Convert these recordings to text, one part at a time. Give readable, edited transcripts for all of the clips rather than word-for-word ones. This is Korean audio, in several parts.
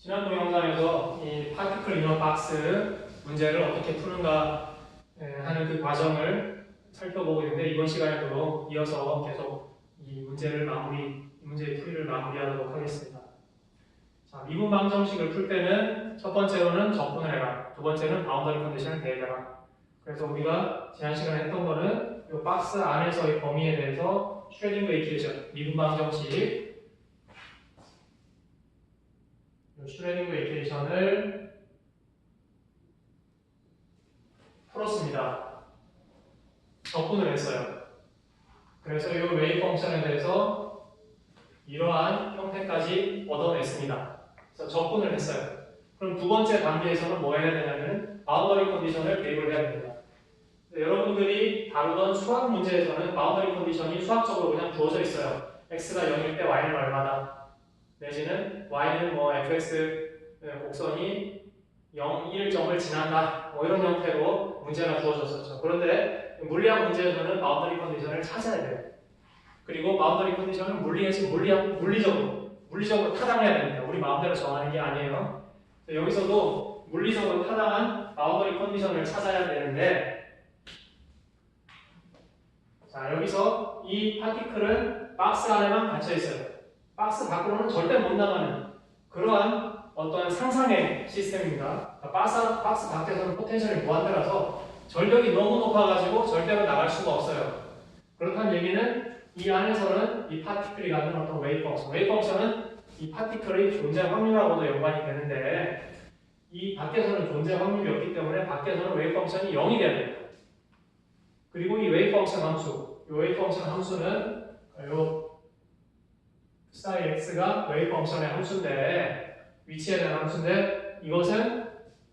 지난 동영상에서 이 파티클 이너 박스 문제를 어떻게 푸는가 하는 그 과정을 살펴보고 있는데, 이번 시간에도 이어서 계속 이 문제의 풀이를 마무리하도록 하겠습니다. 자, 미분 방정식을 풀 때는 첫 번째로는 적분을 해라, 두 번째는 바운더리 컨디션을 대입해라. 그래서 우리가 지난 시간에 했던 거는 이 박스 안에서의 범위에 대해서 슈레딩거 이퀘이션, 미분 방정식, 슈레딩거 이퀘이션을 풀었습니다. 적분을 했어요. 그래서 이 웨이브 펑션에 대해서 이러한 형태까지 얻어냈습니다. 그래서 적분을 했어요. 그럼 두 번째 단계에서는 뭐 해야 되냐면 바운더리 컨디션을 대입을 해야 됩니다. 여러분들이 다루던 수학 문제에서는 바운더리 컨디션이 수학적으로 그냥 주어져 있어요. x가 0일 때 y는 얼마다, 내지는 y는 뭐 fx 곡선이 0, 1점을 지난다, 뭐 이런 형태로 문제가 주어졌었죠. 그런데 물리학 문제에서는 바운더리 컨디션을 찾아야 돼요. 그리고 바운더리 컨디션은 물리적으로 타당해야 됩니다. 우리 마음대로 정하는 게 아니에요. 여기서도 물리적으로 타당한 바운더리 컨디션을 찾아야 되는데, 자, 여기서 이 파티클은 박스 안에만 갇혀 있어요. 박스 밖으로는 절대 못 나가는 그러한 어떠한 상상의 시스템입니다. 박스 밖에서는 포텐셜이 무한대라서 절벽이 너무 높아가지고 절대로 나갈 수가 없어요. 그렇다는 얘기는 이 안에서는 이 파티클이 갖는 어떤 웨이브 펑션은 이 파티클의 존재 확률하고도 연관이 되는데, 이 밖에서는 존재 확률이 없기 때문에 밖에서는 웨이브 펑션이 0이 돼야 됩니다. 그리고 이 웨이브 펑션 함수, 이 웨이브 펑션 함수는 요 사이 x가 웨이브 펑션의 함수인데, 위치에 대한 함수인데, 이것은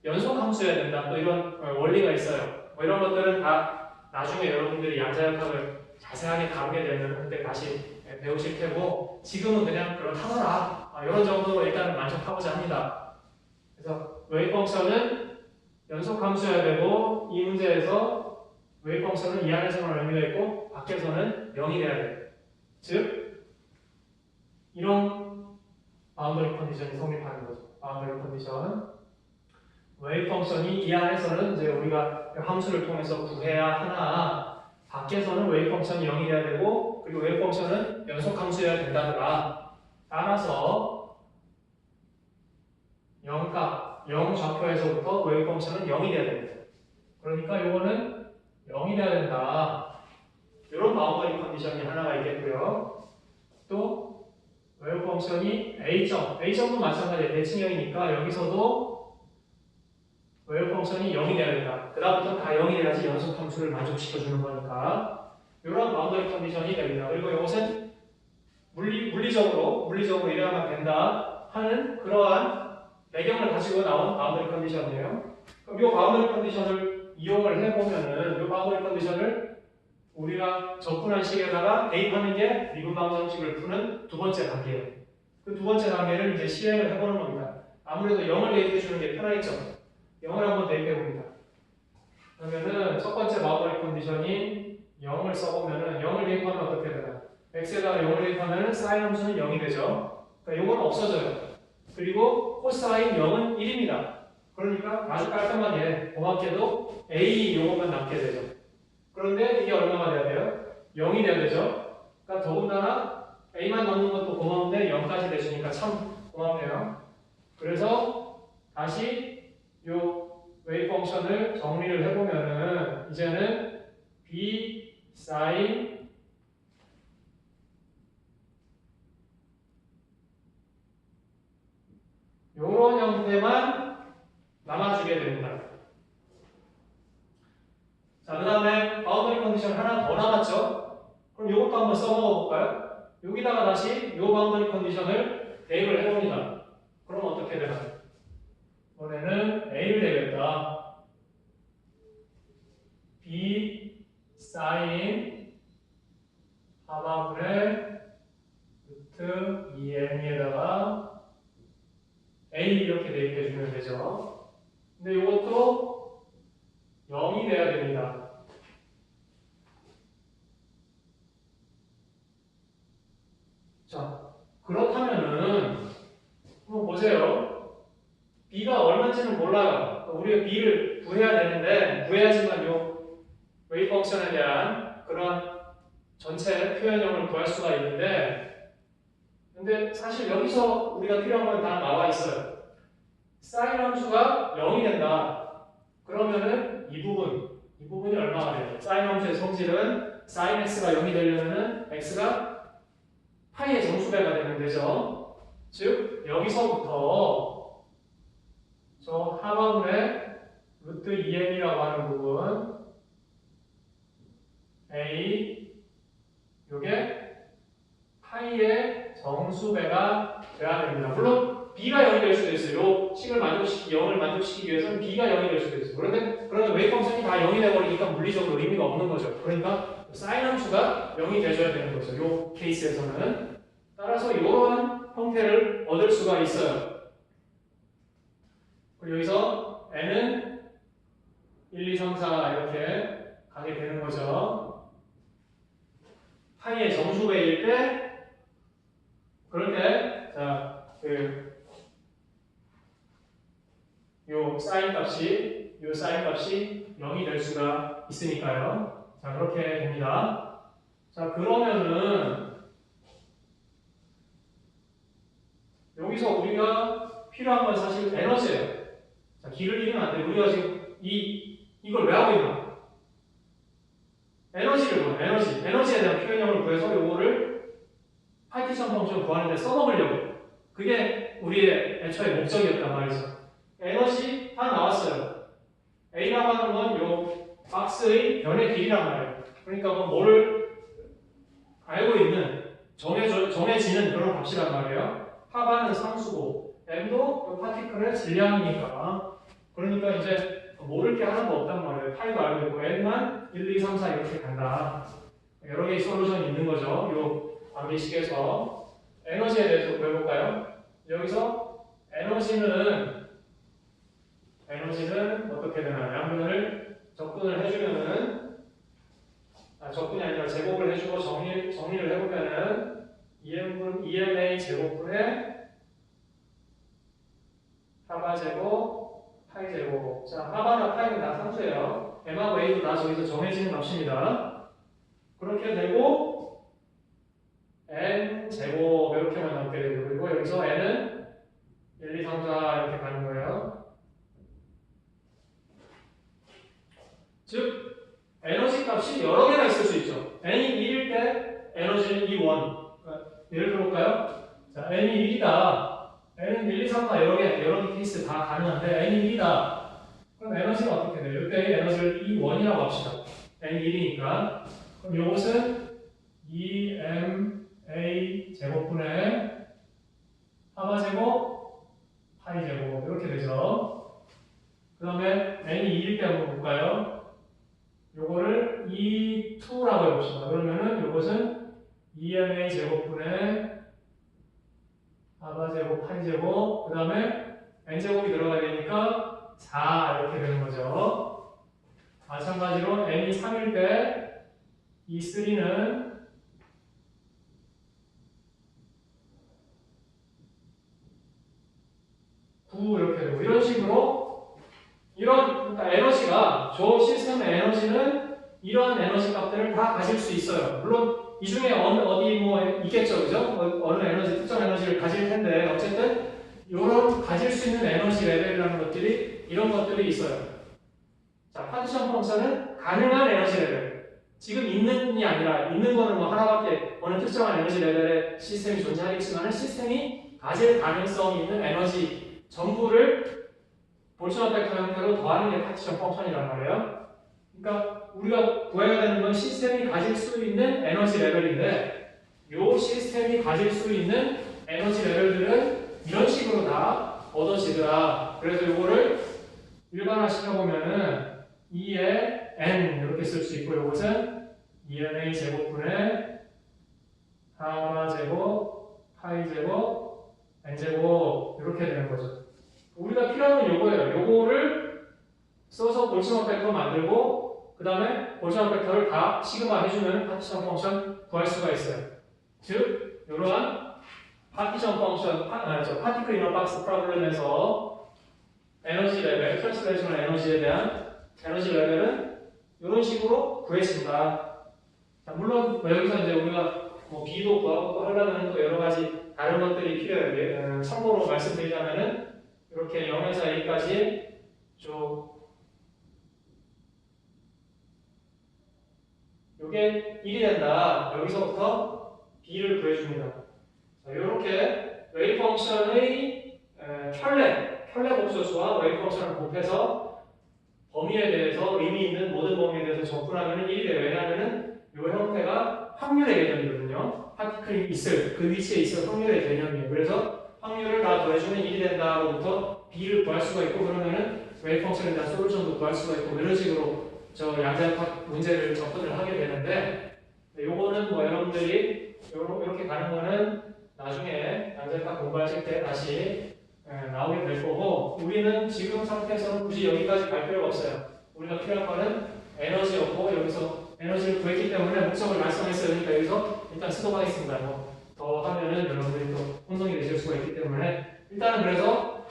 연속 함수여야 된다, 또 이런 원리가 있어요. 뭐 이런 것들은 다 나중에 여러분들이 양자역학을 자세하게 다루게 되면 그때 다시 배우실 테고, 지금은 그냥 그렇다더라, 이런 정도로 일단은 만족하고자 합니다. 그래서 웨이브 펑션은 연속 함수여야 되고, 이 문제에서 웨이브 펑션은 이 안에서는 의미가 있고 밖에서는 0이 돼야 돼요. 즉 이런 바운더리 컨디션이 성립하는 거죠. 바운더리 컨디션, 웨이브 펑션이 이 안에서는 이제 우리가 함수를 통해서 구해야 하나, 밖에서는 웨이브 펑션이 0이 돼야 되고, 그리고 웨이브 펑션은 연속 함수여야 된다더라. 따라서 0 좌표에서부터 웨이브 펑션은 0이 돼야 됩니다. 그러니까 이거는 0이 돼야 된다. 이런 바운더리 컨디션이 하나가 있겠고요. 또 웨이브 펑션이 A점도 마찬가지예요. 대칭형이니까 여기서도 웨이브 펑션이 0이 돼야 된다. 그 다음부터는 다 0이 돼야지 연속 함수를 만족시켜주는 거니까 이런 바운더리 컨디션이 됩니다. 그리고 이것은 물리적으로 이래야만 된다 하는 그러한 배경을 가지고 나온 바운더리 컨디션이에요. 그럼 이 바운더리 컨디션을 이용을 해보면은 이 바운더리 컨디션을 우리가 적분한 식에다가 대입하는 게 미분 방정식을 푸는 두 번째 단계예요. 그 두 번째 단계를 이제 실행을 해보는 겁니다. 아무래도 0을 대입해 주는 게 편하겠죠. 0을 한번 대입해 봅니다. 그러면은 첫 번째 바운더리 컨디션인 0을 써보면은 0을 대입하면 어떻게 되나요? x에다가 0을 대입하면은 사인 함수는 0이 되죠. 그러니까 이건 없어져요. 그리고 코사인 0은 1입니다. 그러니까 아주 깔끔하게 고맙게도 A 요것만 남게 되죠. 그런데 이게 얼마가 돼야 돼요? 0이 돼야 되죠. 그러니까 더군다나 A만 넣는 것도 고마운데 0까지 되시니까 참 고맙네요. 그래서 다시 요 웨이브 펑션을 정리를 해보면은 이제는 B 사인 요런 형태만 남아주게 됩니다. 자, 그 다음에 바운더리 컨디션 하나 더 남았죠? 그럼 이것도 한번 써먹어 볼까요? 여기다가 다시 이 바운더리 컨디션을 대입을 해봅니다. 그럼 어떻게 되나요? 이번에는 A를 대입했다. B 사인 하마분의 루트 2n에다가 A 이렇게 대입해주면 되죠. 근데 이것도 0이 돼야 됩니다. 자, 그렇다면은 한번 보세요. b가 얼마인지는 몰라요. 우리가 b를 구해야 되는데 구해야지만 요 웨이브 펑션에 대한 그런 전체 표현형을 구할 수가 있는데 근데 사실 여기서 우리가 필요한 건 다 나와 있어요. 사인 함수가 0이 된다. 그러면은 이 부분이 얼마가 돼요? 사인 함수의 성질은 사인 x가 0이 되려면은 x가 파이의 정수배가 되면 되죠. 즉 여기서부터 저 하반부의 루트 2m이라고 하는 부분 a 요게 파이의 정수배가 돼야 됩니다. 물론 b가 0이 될 수도 있어요. 요 식을 만족시키기 0을 만족시키기 위해서는 b가 0이 될 수도 있어요. 그런데 웨이브 펑션이 다 0이 돼버리니까 물리적으로 의미가 없는 거죠. 그러니까 사인 함수가 0이 돼줘야 되는 거죠. 요 케이스에서는. 따라서 이러한 형태를 얻을 수가 있어요. 그리고 여기서 n은 1, 2, 3, 4 이렇게 가게 되는 거죠. 파이의 정수배일 때 그럴 때 자, 요 사인 값이 0이 될 수가 있으니까요. 자, 그렇게 됩니다. 자, 그러면은 여기서 우리가 필요한 건 사실 에너지예요. 자, 길을 잃으면 안 돼. 우리가 지금 이걸 왜 하고 있나? 에너지를 구해. 에너지에 대한 표현형을 구해서 요거를 파티션 펑션 구하는 데 써먹으려고. 그게 우리의 애초의 목적이었단 말이죠. 에너지 다 나왔어요. A라고 하는 건 요 박스의 변의 길이란 말이에요. 그러니까 뭐를 알고 있는 정해지는 그런 값이란 말이에요. 하반은 상수고 m도 요 파티클의 질량이니까 그러니까 이제 모를 게 하나도 없단 말이에요. 파이도 알고 있고 n만 1, 2, 3, 4 이렇게 간다. 여러 개의 솔루션이 있는 거죠. 요 암기식에서 에너지에 대해서 구해볼까요? 여기서 에너지는 어떻게 되나요? 양변을 접근을 해주면은 접근이 아니라 제곱을 해주고 정리를 해보면은 EMA 제곱분의 하바 제곱, 파이 제곱. 자, 하바나 파이는 다 상수예요. M하고 A도 다 저기서 정해지는 값입니다. 그렇게 되고 N 제곱 이렇게만 남게 되고 그리고 여기서 N은 1, 2, 3, 4 이렇게 가는 거예요. 즉 에너지 값이 여러 개가 있을 수 있죠. n이 1일 때 에너지는 2, 1. 예를 들어볼까요? 자, n이 1이다. n은 1, 2, 3, 4 여러 개 케이스 다 가능한데 n이 1이다. 그럼 에너지가 어떻게 돼요? 이때 에너지를 2, 1이라고 합시다. n이 1이니까. 그럼 이것은 2ma 제곱분의 하바 제곱, 파이 제곱 이렇게 되죠. 그 다음에 n이 2일 때 한번 볼까요? 요거를 E2라고 해봅시다. 그러면은 요것은 EMA 제곱분의 하바 제곱, 파이 제곱, 그 다음에 N제곱이 들어가야 되니까 4 이렇게 되는 거죠. 마찬가지로 N이 3일 때 E3는 9 이렇게 되고 이런 식으로 그러니까 에너지가 저 시스템의 에너지는 이러한 에너지 값들을 다 가질 수 있어요. 물론 이 중에 어디 뭐 있겠죠, 그죠? 어느 에너지 특정 에너지를 가질 텐데 어쨌든 이런 가질 수 있는 에너지 레벨이라는 것들이 이런 것들이 있어요. 자, 파티션 펑션은 가능한 에너지 레벨. 지금 있는이 아니라 있는 거는 뭐 하나밖에 어느 특정한 에너지 레벨의 시스템이 존재하겠지만 시스템이 가질 가능성이 있는 에너지 전부를 볼츠만 팩터 형태로 더하는 게 파티션 펑션이란 말이에요. 그러니까 우리가 구해야 되는 건 시스템이 가질 수 있는 에너지 레벨인데 이 시스템이 가질 수 있는 에너지 레벨들은 이런 식으로 다 얻어지더라. 그래서 이거를 일반화 시켜보면은 2의 n 이렇게 쓸 수 있고 이것은 2na 제곱분의 하마 제곱, 파이 제곱, n 제곱 이렇게 되는 거죠. 우리가 필요한 건 요거예요. 요거를 써서 볼츠만 팩터 만들고 그 다음에 볼츠만 팩터를 다 시그마 해주면 파티션 펑션 구할 수가 있어요. 즉 이러한 파티션 펑션, 파티클 이너 박스 프로블렘에서 에너지 레벨, 트랜스레이셔널 에너지에 대한 에너지 레벨은 이런 식으로 구했습니다. 자, 물론 뭐 여기서 이제 우리가 뭐 B도 구하고 또 하려면 또 여러 가지 다른 것들이 필요해요. 참고로 말씀드리자면은 이렇게 0에서 A까지 쭉 이게 1이 된다. 여기서부터 B를 구해줍니다. 자, 이렇게 웨이브 펑션의 켤레 복소수와 웨이브 펑션을 곱해서 범위에 대해서 의미 있는 모든 범위에 대해서 접근하면 1이 돼요. 왜냐하면 이 형태가 확률의 개념이거든요. 파티클이 있을, 그 위치에 있을 확률의 개념이에요. 그래서 확률을 다 더해주면 1이 된다로부터 B를 구할 수가 있고, 그러면은 웨이브 펑션에 대한 솔루션도 구할 수가 있고, 이런 식으로 저 양자역학 문제를 접근을 하게 되는데, 요거는 뭐 여러분들이 이렇게 가는 거는 나중에 양자역학 공부하실 때 다시 나오게 될 거고, 우리는 지금 상태에서는 굳이 여기까지 갈 필요가 없어요. 우리가 필요한 거는 에너지였고, 여기서 에너지를 구했기 때문에 목적을 달성했어요. 그러니까 여기서 일단 스톱하겠습니다. 뭐 더 하면은 여러분들이 또 혼동이 되실 수가 있기 때문에, 일단은 그래서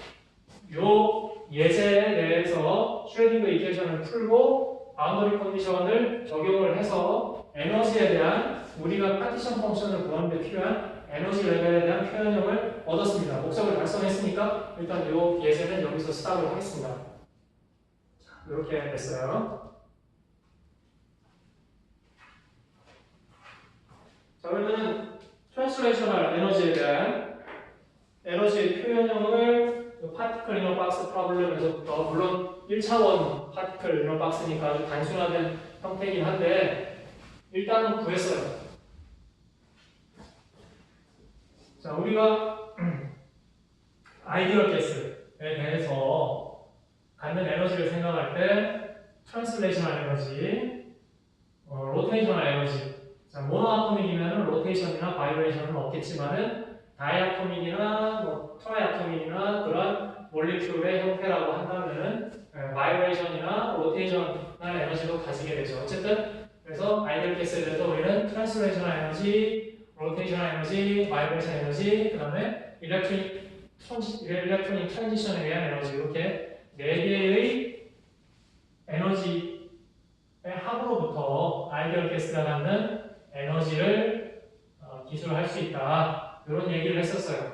요 예제에 대해서 슈레딩거 이퀘이션을 풀고 바운더리 컨디션을 적용을 해서 에너지에 대한 우리가 파티션 펑션을 구하는 데 필요한 에너지 레벨에 대한 표현형을 얻었습니다. 목적을 달성했으니까 일단 이 예제는 여기서 스탑을 하겠습니다. 이렇게 됐어요. 자, 그러면 트랜스레이셔널 에너지에 대한 에너지 표현형을 파티클 이너 박스 프로블럼에서부터, 물론 1차원 파티클 이너 박스니까 아주 단순화된 형태이긴 한데 일단은 구했어요. 자, 우리가 아이디얼 가스에 대해서 갖는 에너지를 생각할 때 트랜스레이셔널 에너지, 로테이셔널 에너지. 자, 모노아토믹이면 로테이션이나 바이브레이션은 없겠지만은 다이아토믹이나 뭐 트라이아토믹이나 그런 몰리큘의 형태라고 한다면은 바이브레이션이나 로테이셔널 에너지도 가지게 되죠. 어쨌든 그래서 아이디얼 가스에 대해서 우리는 트랜스레이셔널 에너지, 로테이셔널 에너지, 바이브레이션 에너지, 그 다음에 일렉트로닉 트랜지션에 의한 에너지, 이렇게 4개의 에너지의 합으로부터 아이디얼 가스가 갖는 에너지를 기술할 수 있다. 이런 얘기를 했었어요.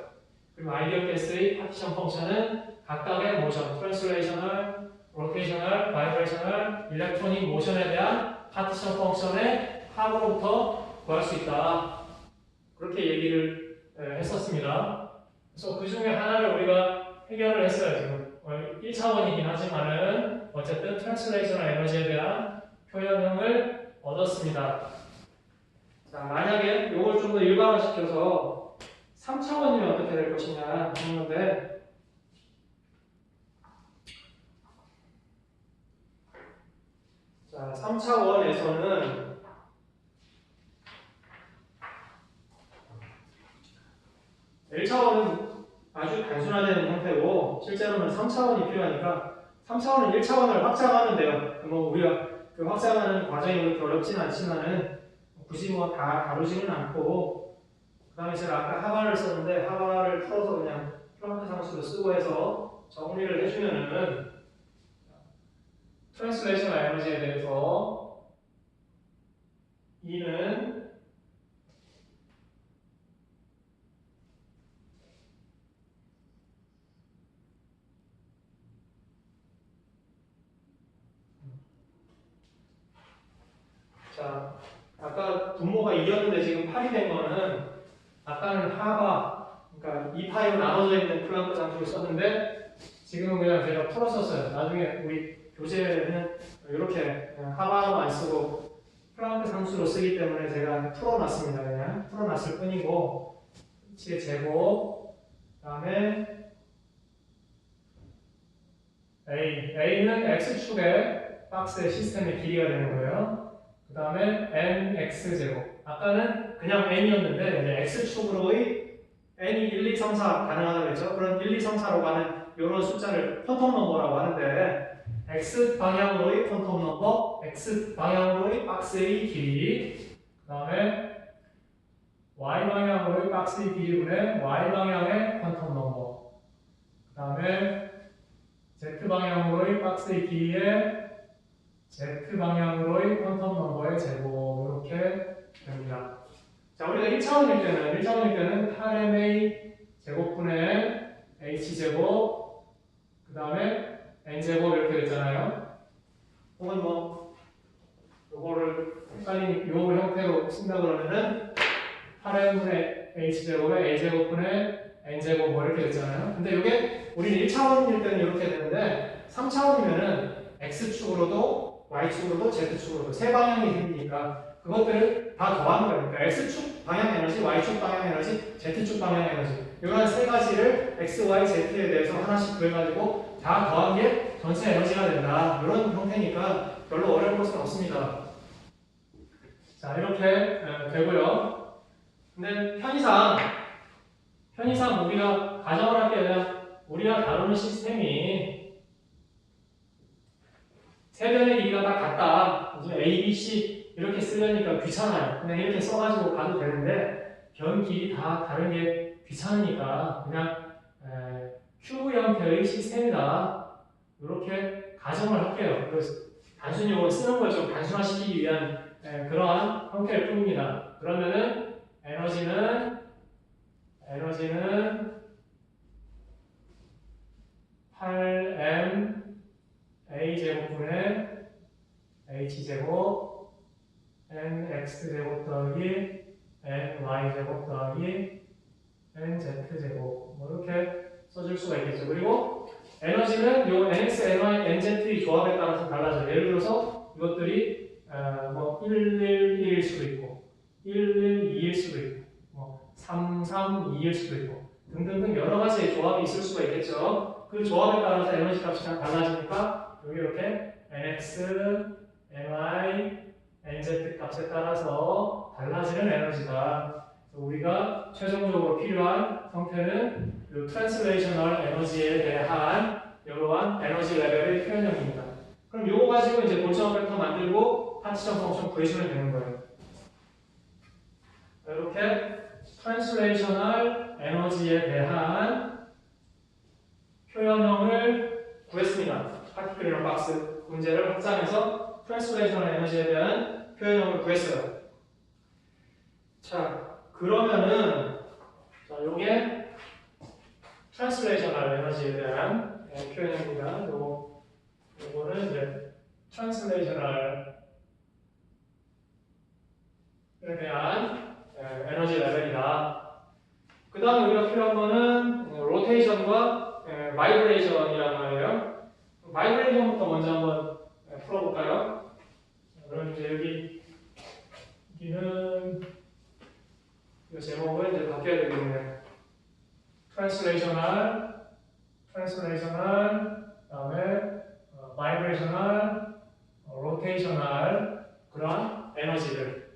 그리고 아이디얼 가스의 파티션 펑션은 각각의 모션, 트랜스레이셔널, 로테이셔널, 바이브레이셔널, 일렉트로닉 모션에 대한 파티션 펑션의 합으로부터 구할 수 있다. 그렇게 얘기를 했었습니다. 그래서 그 중에 하나를 우리가 해결을 했어요. 지금 1차원이긴 하지만은 어쨌든 트랜스레이셔널 에너지에 대한 표현형을 얻었습니다. 자, 만약에 이걸 좀 더 일반화시켜서 3차원이면 어떻게 될 것이냐 하는 건데, 자, 3차원에서는 (1차원은) 아주 단순화되는 형태고, 실제로는 3차원이 필요하니까 3차원은 1차원을 확장하면 돼요. 뭐 우리가 그 확장하는 과정이 그렇게 어렵진 않지만은 굳이 뭐 다 다루지는 않고, 그 다음에 제가 아까 하바를 썼는데 하바를 풀어서 그냥 플랑크 상수로 쓰고 해서 정리를 해주면은, 트랜스레이션 에너지에 대해서 E는 자, 아까 분모가 2였는데 지금 8이 된 거는, 아까는 하바, 그러니까 2파이로 나눠져 있는 플랑크 상수를 썼는데 지금은 그냥 제가 풀었었어요. 나중에 우리 교재는 이렇게 하바만 쓰고 플랑크 상수로 쓰기 때문에 제가 풀어놨습니다. 그냥 풀어놨을 뿐이고, H의 제곱, 그 다음에 A는 X축의 박스의 시스템의 길이가 되는 거예요. 그 다음에 nx제곱. 아까는 그냥 n이었는데 이제 x축으로의 n이 1, 2, 3, 4 가능하다고 했죠. 그런 1, 2, 3, 4로 가는 이런 숫자를 퀀텀 넘버라고 하는데, x 방향으로의 퀀텀 넘버, x 방향으로의 박스의 길이, 그 다음에 y 방향으로의 박스의 길이분의 y 방향의 퀀텀 넘버, 그 다음에 Z방향으로의 박스의 길이에 Z방향으로의 퀀텀 넘버의 제곱 이렇게 됩니다. 자, 우리가 1차원일 때는 8ma 제곱분의 h제곱 그 다음에 n제곱 이렇게 됐잖아요. 혹은 뭐 요거를 헷갈리는 요 형태로 쓴다 그러면은 8m분의 h제곱에 a제곱분의 n제곱 뭐 이렇게 됐잖아요. 근데 이게 우리는 1차원일 때는 이렇게 되는데 3차원이면은 x축으로도 y축으로도 z축으로도 세 방향이 생기니까 그것들을 다 더하는 거예요. 그러니까 x축 방향 에너지, y축 방향 에너지, z축 방향 에너지 이런 세 가지를 x, y, z에 대해서 하나씩 구해가지고 다 더한 게 전체 에너지가 된다. 이런 형태니까 별로 어려운 것은 없습니다. 자, 이렇게 되고요. 근데 편의상 우리가 가정을 할게 그냥 우리가 다루는 시스템이 세 변의 길이가 다 같다. 이제 A, B, C 이렇게 쓰려니까 귀찮아요. 그냥 이렇게 써가지고 가도 되는데 변 길이 다 다른 게 귀찮으니까 그냥 큐브 형태의 시스템이다. 이렇게 가정을 할게요. 그래서 단순히 이거 쓰는 걸 좀 단순화시키기 위한 그러한 형태일 뿐입니다. 그러면은 에너지는 8m a제곱분의 h제곱 nx제곱 더하기 ny제곱 더하기 nz제곱 뭐 이렇게 써줄 수가 있겠죠. 그리고 에너지는 요 nx, ny, nz의 조합에 따라서 달라져요. 예를 들어서 이것들이 뭐 111일 수도 있고 112일 수도 있고 뭐 332일 수도 있고 등등등 여러 가지의 조합이 있을 수가 있겠죠. 그 조합에 따라서 에너지 값이 달라지니까 여기 이렇게 nx, ny, nz 값에 따라서 달라지는 에너지다. 우리가 최종적으로 필요한 형태는 이 트랜슬레이셔널 에너지에 대한 이러한 에너지 레벨의 표현형입니다. 그럼 이거 가지고 이제 볼트전 벡터 만들고 파티션 펑션 구해주면 되는 거예요. 이렇게 트랜슬레이셔널 에너지에 대한 표현형을 구했습니다. 파티클이랑 박스 문제를 확장해서 트랜슬레이셔널 에너지에 대한 표현형을 구했어요. 자, 그러면은 요게 트랜슬레이셔널 에너지에 대한 표현입니다. 요거는 이제 트랜슬레이셔널에 대한 에너지 레벨이다. 그 다음에 우리가 필요한 거는 로테이션과 바이브레이션이란 말이에요. 바이브레이션부터 먼저 한번 풀어볼까요? 그럼 이제 여기는 이 제목을 이제 바뀌어야 되겠네요. 트랜슬레이셔널, 그다음에 바이브레이셔널, 로테이셔널 그런 에너지들을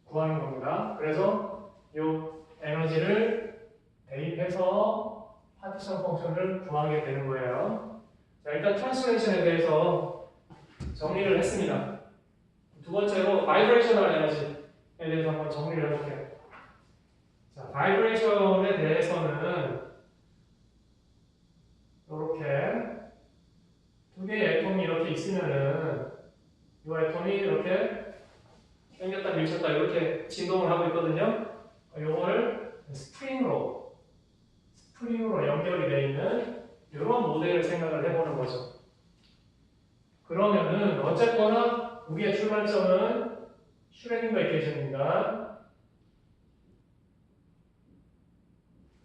구하는 겁니다. 그래서 이 에너지를 대입해서 파티션 펑션을 구하게 되는 거예요. 자, 일단 트랜슬레이션에 대해서 정리를 했습니다. 두 번째로 바이브레이셔널 에너지에 대해서 한번 정리를 해볼게요. 자, 바이브레이션에 대해서는 이렇게 두 개의 애톰이 이렇게 있으면은 이 애톰이 이렇게 당겼다 밀쳤다 이렇게 진동을 하고 있거든요. 이걸 스프링으로 연결이 되어 있는 이런 모델을 생각을 해보는 거죠. 그러면은 어쨌거나 우리의 출발점은 슈레딩거 이퀘이션입니다.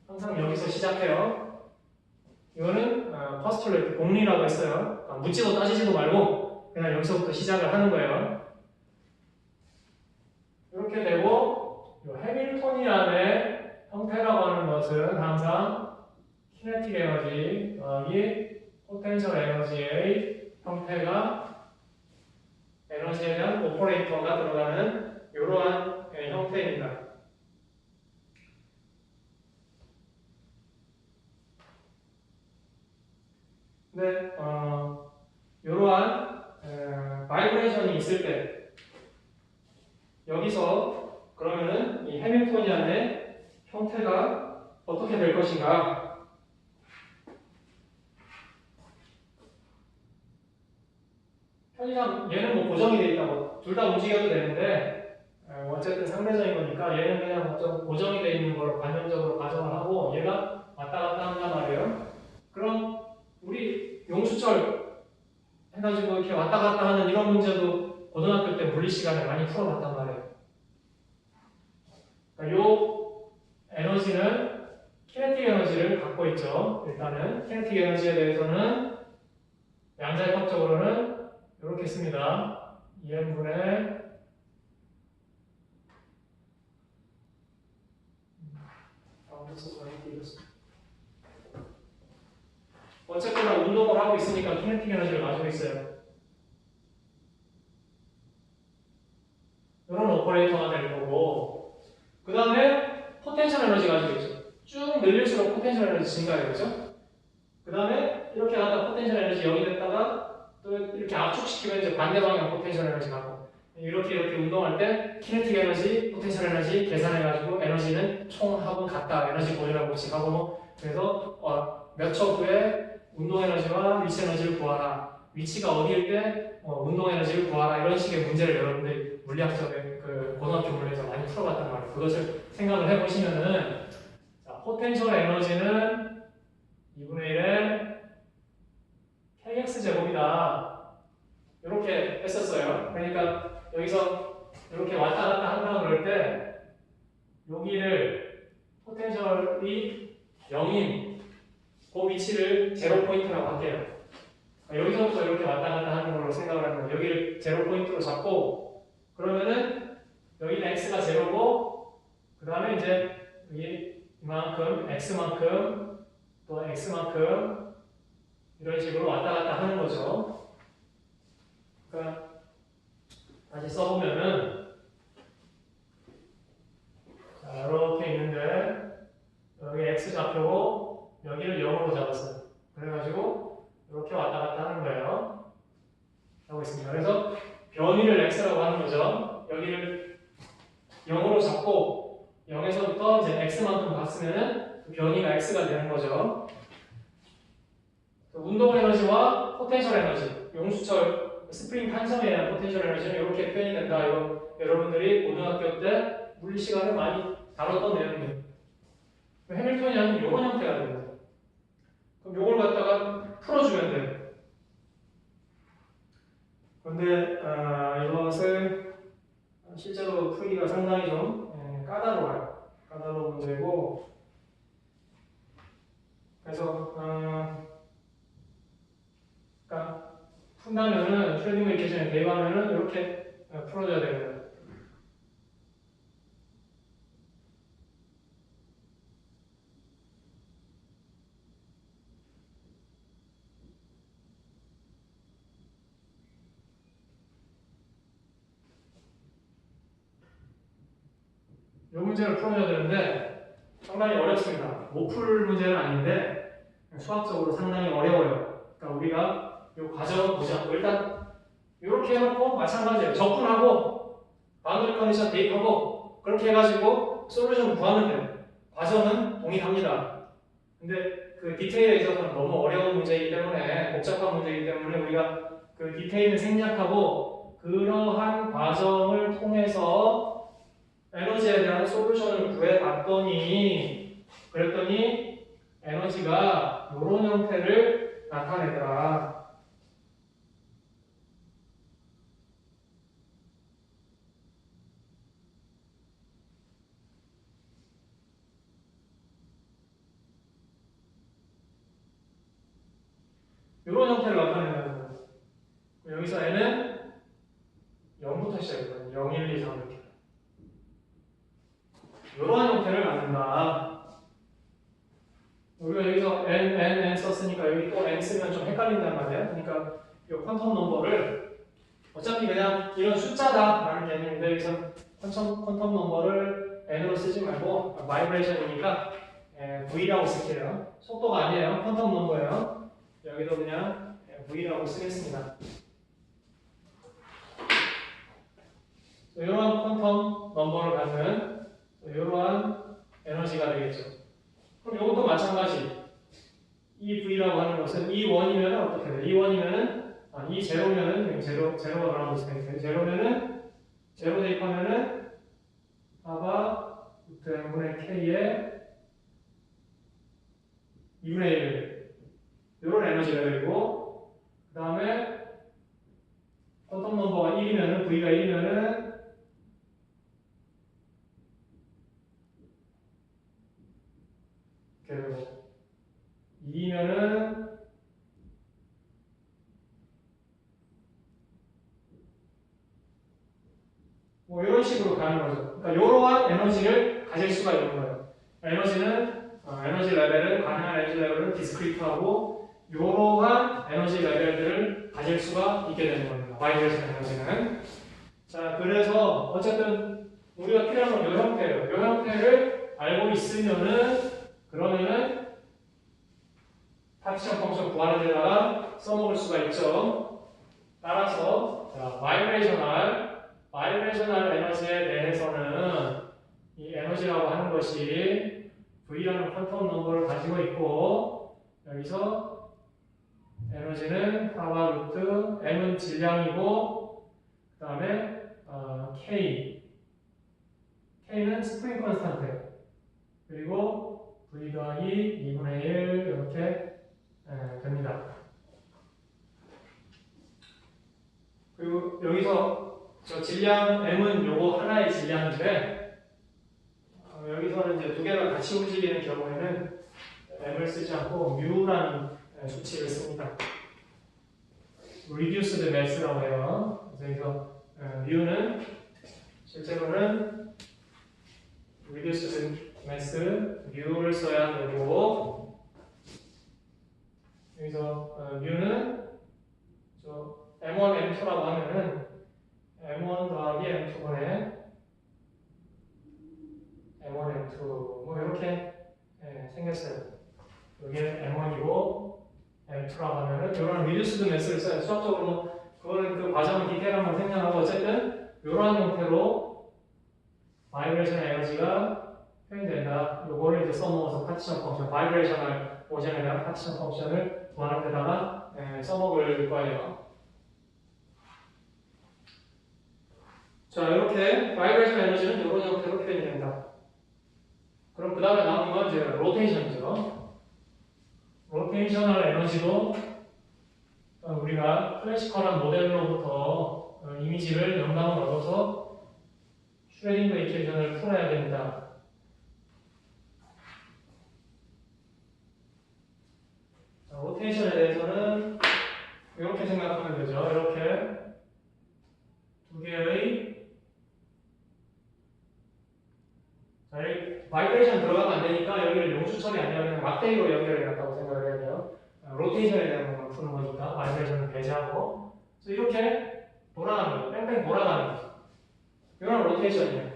항상 여기서 시작해요. 이거는 포스툴레이트 공리라고 했어요. 묻지도 따지지도 말고 그냥 여기서부터 시작을 하는 거예요. 이렇게 되고 이 해밀토니안의 형태라고 하는 것은 항상 키네틱 에너지 더하기 포텐셜 에너지의 형태가 에너지에 대한 오퍼레이터가 들어가는 이러한 형태입니다. 근데 이러한 바이브레이션이 있을 때 여기서 그러면은 이 해밀토니안의 형태가 어떻게 될 것인가? 편의상 얘는 뭐 고정이 돼 있다고 둘 다 움직여도 되는데 어쨌든 상대적인 거니까 얘는 그냥 좀 고정이 돼 있는 걸 관념적으로 가정을 하고 얘가 왔다 갔다 한단 말이에요. 그럼 우리 용수철 해가지고 이렇게 왔다 갔다 하는 이런 문제도 고등학교 때 물리 시간에 많이 풀어봤단 말이에요. 그러니까 요 에너지는 키네틱 에너지를 갖고 있죠. 일단은 키네틱 에너지에 대해서는 양자역학적으로는 이렇게 씁니다. 2n분의 어쨌거나 운동을 하고 있으니까 키네틱 에너지를 가지고 있어요. 이런 오퍼레이터가 될 거고, 그 다음에 포텐셜 에너지 가지고 있죠. 쭉 늘릴수록 포텐셜 에너지 증가해요. 그죠? 그 다음에 이렇게 하다 포텐셜 에너지 0이 됐다가 또 이렇게 압축시키면 이제 반대 방향 포텐셜 에너지 가고, 이렇게 운동할 때 키네틱 에너지, 포텐셜 에너지 계산해가지고 에너지는 총 합은 같다. 에너지 보존할 법칙하고 뭐 그래서 몇 초 후에 운동 에너지와 위치 에너지를 구하라. 위치가 어디일 때 운동 에너지를 구하라. 이런 식의 문제를 여러분들이 물리학적인 그 고등학교 물리에서 많이 풀어봤단 말이에요. 그것을 생각을 해보시면은 자, 포텐셜 에너지는 2분의 1의 kx제곱이다. 이렇게 했었어요. 그러니까 여기서 이렇게 왔다 갔다 한다고 그럴 때 여기를 포텐셜이 0인 그 위치를 제로 포인트라고 할게요. 여기서부터 이렇게 왔다 갔다 하는 걸로 생각을 하면 여기를 제로 포인트로 잡고 그러면은 여기는 x가 제로고 그 다음에 이제 여기 이만큼 x만큼 또 x만큼 이런 식으로 왔다 갔다 하는 거죠. 그러니까 다시 써보면은 자, 이렇게 있는데 여기 x 좌표고 여기를 0으로 잡았어요. 그래가지고 이렇게 왔다 갔다 하는 거예요. 하고 있습니다. 그래서 변이를 x라고 하는 거죠. 여기를 0으로 잡고 0에서부터 이제 x만큼 갔으면은 변이가 x가 되는 거죠. 운동 에너지와 포텐셜 에너지, 용수철, 스프링 탄성에 대한 포텐셜 에너지는 이렇게 표현이 된다. 이거 여러분들이 고등학교 때 물리 시간에 많이 다뤘던 내용이에요. 해밀턴이 아닌 이런 형태가 됩니다. 그럼 이걸 갖다가 풀어주면 돼요. 그런데 이것을 실제로 풀기가 상당히 좀 까다로워요. 까다로운 문제고 그래서 그러니까 푼다면은 슈레딩거 이퀘이션에 대입하면은 이렇게 풀어줘야 됩니다. 이 문제를 풀어줘야 되는데 상당히 어렵습니다. 못 풀 문제는 아닌데 수학적으로 상당히 어려워요. 그러니까 우리가 이 과정을 보지 않고 일단 이렇게 해놓고 마찬가지예요. 접근하고 바운더리 컨디션 대입하고 그렇게 해가지고 솔루션 구하면 돼요. 과정은 동일합니다. 근데 그 디테일에 있어서는 너무 어려운 문제이기 때문에 복잡한 문제이기 때문에 우리가 그 디테일을 생략하고 그러한 과정을 통해서 에너지에 대한 솔루션을 구해봤더니 그랬더니 에너지가 이런 형태를 나타내더라. 이런 형태를 나타낸다는 거예요. 여기서 n은 0부터 시작해요. 0, 1, 2, 3 이렇게. 이러한 형태를 갖는다. 우리가 여기서 n 썼으니까 여기 또 n 쓰면 좀 헷갈린단 말이에요. 그러니까 이 퀀텀 넘버를 어차피 그냥 이런 숫자다라는 개념인데 여기서 퀀텀 넘버를 n으로 쓰지 말고 바이브레이션이니까 v라고 쓸게요. 속도가 아니에요. 퀀텀 넘버예요. 여기도 그냥 v라고 쓰겠습니다. 이러한 퀀텀 넘버를 갖는 이러한 에너지가 되겠죠. 그럼 이것도 마찬가지. 이 V라고 하는 것은 E1이면 어떻게 돼요? E1이면은 이 제로면은 제로가 들어가고 있으니까 제로면은 제로 대입하면은 하바 루트 n분의 k에 2분의 1 이런 에너지 레벨이고 그 다음에 퀀텀 넘버가 1이면은 v가 1이면은 이렇게 되고 2면은 뭐 이런 식으로 가는 거죠. 그러니까 이러한 에너지를 가질 수가 있는 거예요. 에너지는 에너지 레벨은 가능한 에너지 레벨은 디스크리트하고 이러한 에너지 레벨들을 가질 수가 있게 되는 겁니다. 바이브레이션 에너지는. 자, 그래서 어쨌든 우리가 필요한 건 이 형태예요. 이 형태를 알고 있으면은 그러면은 파티션 펑션 구하는 데다가 써먹을 수가 있죠. 따라서 자, 바이브레이셔널 에너지에 대해서는 이 에너지라고 하는 것이 V라는 퀀텀 넘버를 가지고 있고 여기서 에너지는 파워 루트 M은 질량이고 그 다음에 K는 스프링 컨스탄트 그리고 V 더하기 2분의 1 이렇게 됩니다. 그리고 여기서 저 질량 M은 요거 하나의 질량인데 여기서는 이제 두 개가 같이 움직이는 경우에는 M을 쓰지 않고 뮤라는 수치를 씁니다. reduced mass라고 해요. 그래서 뮤는 실제로는 reduced mass 뮤를 써야 되고 여기서 뮤는 저 M1, M2라고 하면은 M1 더하기 M2분의 M1, M2 뭐 이렇게 생겼어요. 여기는 M1이고 M2라고 하면은 이런 리듀스드 매스를 써요. 수학적으로 그거는 그 과정을 디테일 한번 생략하고 어쨌든 이런 형태로 바이브레이션 에너지가 표현된다. 요거를 이제 써먹어서 파티션 펑션, 바이브레이셔널 모션에 대한 파티션 펑션을 구하는 데다가 써먹을 거예요. 자, 이렇게 바이브레이션 에너지는 이런 형태로 표현이 된다. 그럼 그 다음에 나오는 건 이제 로테이션이죠. 로테이셔널 에너지도 우리가 클래시컬한 모델로부터 이미지를 영감을 얻어서 슈레딩거 이퀘이션을 풀어야 됩니다. 자, 로테이션에 대해서는 이렇게 생각하면 되죠. 이렇게 두 개의 자, 여기 바이브레이션 들어가면 안 되니까 여기를 용수 처리 아니라 그냥 막대기로 연결해 놨다고 생각을 해야 돼요. 로테이션에 대한 것만 푸는 거니까 바이브레이션을 배제하고 그래서 이렇게 돌아가는 거예요. 뺑뺑 돌아가는 거죠. 이건 로테이션이에요.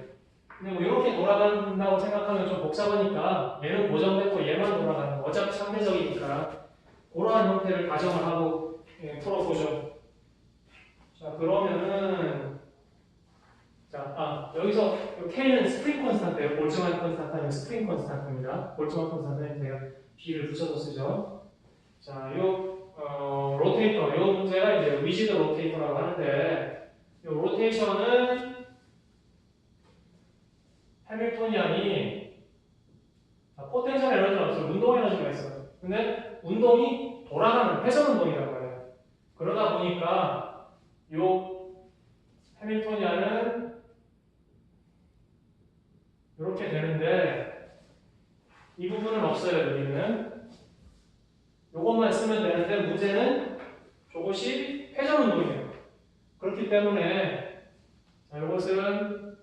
근데 뭐 이렇게 돌아간다고 생각하면 좀 복잡하니까 얘는 고정됐고 얘만 돌아가는 거 어차피 상대적이니까 그러한 형태를 가정을 하고 풀어보죠. 자, 그러면은 자, 여기서 K는 스프링 컨스탄트예요. 볼츠만 컨스탄트는 스프링 컨스탄트입니다. 볼츠만 컨스탄트는 제가 B를 붙여서 쓰죠. 자, 로테이터, 요 문제가 이제 리지드 로테이터라고 하는데 요 로테이션은 해밀토니안이 포텐셜 에너지가 없어요. 운동 에너지가 있어요. 근데 운동이 돌아가는 회전 운동이란 말이에요. 그러다 보니까 요 해밀토니안은 이렇게 되는데 이 부분은 없어요. 여기는 요것만 쓰면 되는데 문제는 저것이 회전 운동이에요. 그렇기 때문에 자, 이것은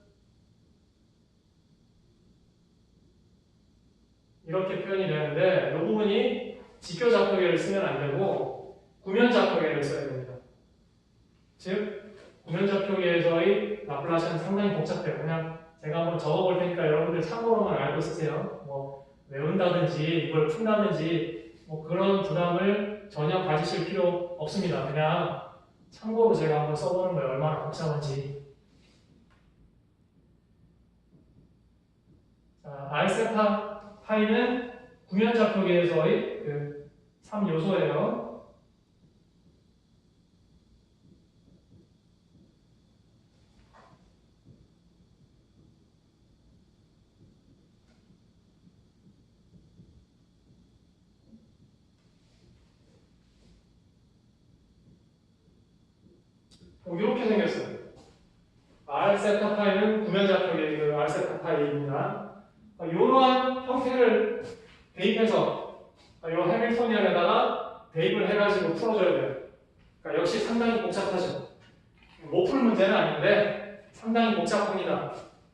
이렇게 표현이 되는데 이 부분이 지표 좌표계를 쓰면 안 되고 구면 좌표계를 써야 됩니다. 즉 구면 좌표계에서의 라플라시아는 상당히 복잡해요. 그냥 제가 한번 적어볼 테니까 여러분들 참고로만 알고 쓰세요. 뭐 외운다든지 이걸 푼다든지 뭐 그런 부담을 전혀 가지실 필요 없습니다. 그냥 참고로 제가 한번 써보는 거예요. 얼마나 복잡한지. 자, 알세타 파이는 구면 좌표계에서의 그 3요소예요. 뭐 이렇게 생겼어요. R 세타 파이는 구면좌표의 그 R 세타 파이입니다. 이러한 형태를 대입해서 이 해밀토니안에다가 대입을 해가지고 풀어줘야 돼요. 그러니까 역시 상당히 복잡하죠. 못 풀 문제는 아닌데 상당히 복잡합니다.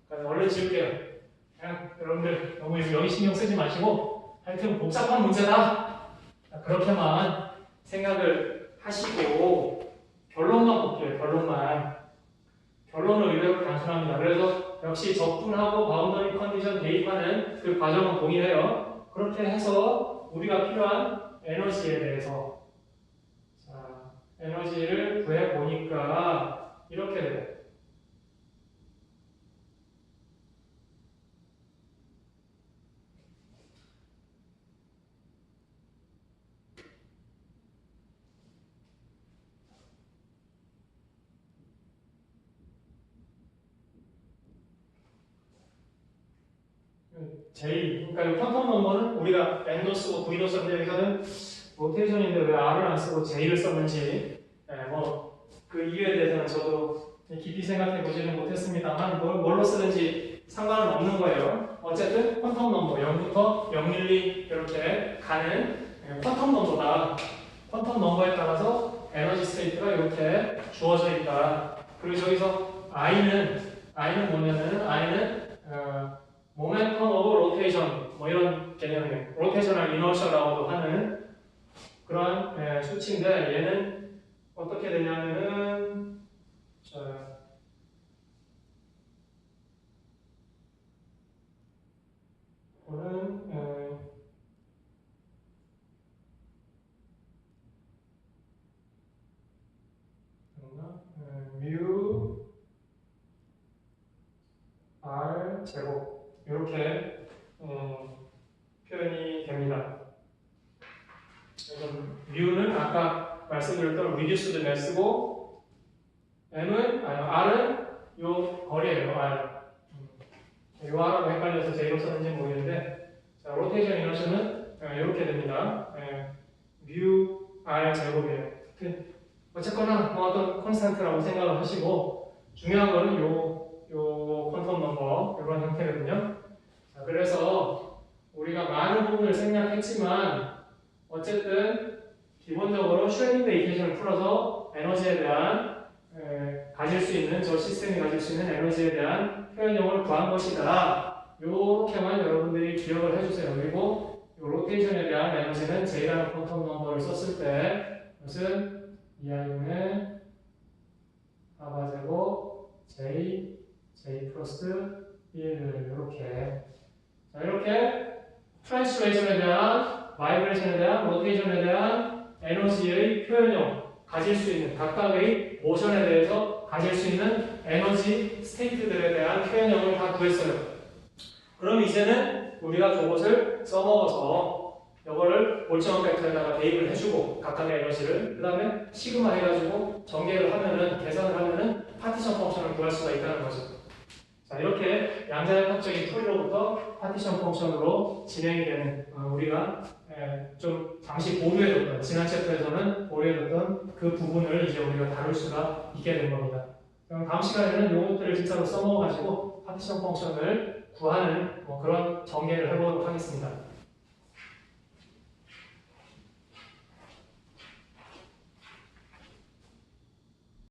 그러니까 얼른 지울게요. 그냥 여러분들 너무 여기 신경 쓰지 마시고 하여튼 복잡한 문제다. 그렇게만 생각을 하시고 결론만 볼게요. 결론은 의외로 단순합니다. 그래서 역시 적분하고 바운더리 컨디션 대입하는 그 과정은 동일해요. 그렇게 해서 우리가 필요한 에너지에 대해서 에너지를 구해보니까 이렇게 돼요. J, 그러니까 이 퀀텀 넘버는 우리가 N도 쓰고 V도 썼는데 여기서는 로테이션인데 왜 R을 안 쓰고 J를 썼는지 그 이유에 대해서는 저도 깊이 생각해 보지는 못했습니다만 뭘로 쓰든지 상관은 없는 거예요. 어쨌든 퀀텀 넘버 0부터 0밀리 이렇게 가는 퀀텀 넘버다. 퀀텀 넘버에 따라서 에너지 스테이트가 이렇게 주어져 있다. 그리고 저기서 I는 뭐냐면은 I는 모멘텀 오브 로테이션 뭐 이런 개념이에요. 로테이셔널 이너셜이라고도 하는 그런 수치인데 얘는 어떻게 되냐면은 이거는 뮤 R 제곱 이렇게 표현이 됩니다. 그래서 뮤는 아까 말씀드렸던 reduced mass고 R은 요 거리예요. R. 요 R하고 헷갈려서 J로 썼는지 모르겠는데 자, 로테이션 이너션은 이렇게 됩니다. 뮤 R 제곱이에요. 어쨌거나 뭐 어떤 콘스탄트라고 생각을 하시고 중요한 거는 요 퀀텀 넘버 이런 형태거든요. 자, 그래서 우리가 많은 부분을 생략했지만 어쨌든 기본적으로 슈레딩거 이퀘이션을 풀어서 에너지에 대한 가질 수 있는 저 시스템이 가질 수 있는 에너지에 대한 표현형을 구한 것이다. 요렇게만 여러분들이 기억을 해주세요. 그리고 요 로테이션에 대한 에너지는 J라는 퀀텀 넘버를 썼을 때 이것은 2I분의 아바제곱 J 플러스 1 이렇게 트랜스레이션에 대한 바이브레이션에 대한 로테이션에 대한 에너지의 표현형 가질 수 있는 각각의 모션에 대해서 가질 수 있는 에너지 스테이트들에 대한 표현형을 다 구했어요. 그럼 이제는 우리가 저것을 써먹어서 이거를 볼츠먼 벡터에다가 대입을 해주고 각각의 에너지를 그 다음에 시그마 해가지고 전개를 하면은 계산을 하면은 파티션 펑션을 구할 수가 있다는 거죠. 자, 이렇게 양자역학적인 풀이로부터 파티션 펑션으로 진행이 되는 우리가 좀 잠시 보류해뒀던 지난 챕터에서는 보류해뒀던 그 부분을 이제 우리가 다룰 수가 있게 된 겁니다. 그럼 다음 시간에는 이것들을 진짜로 써먹어가지고 파티션 펑션을 구하는 그런 전개를 해보도록 하겠습니다.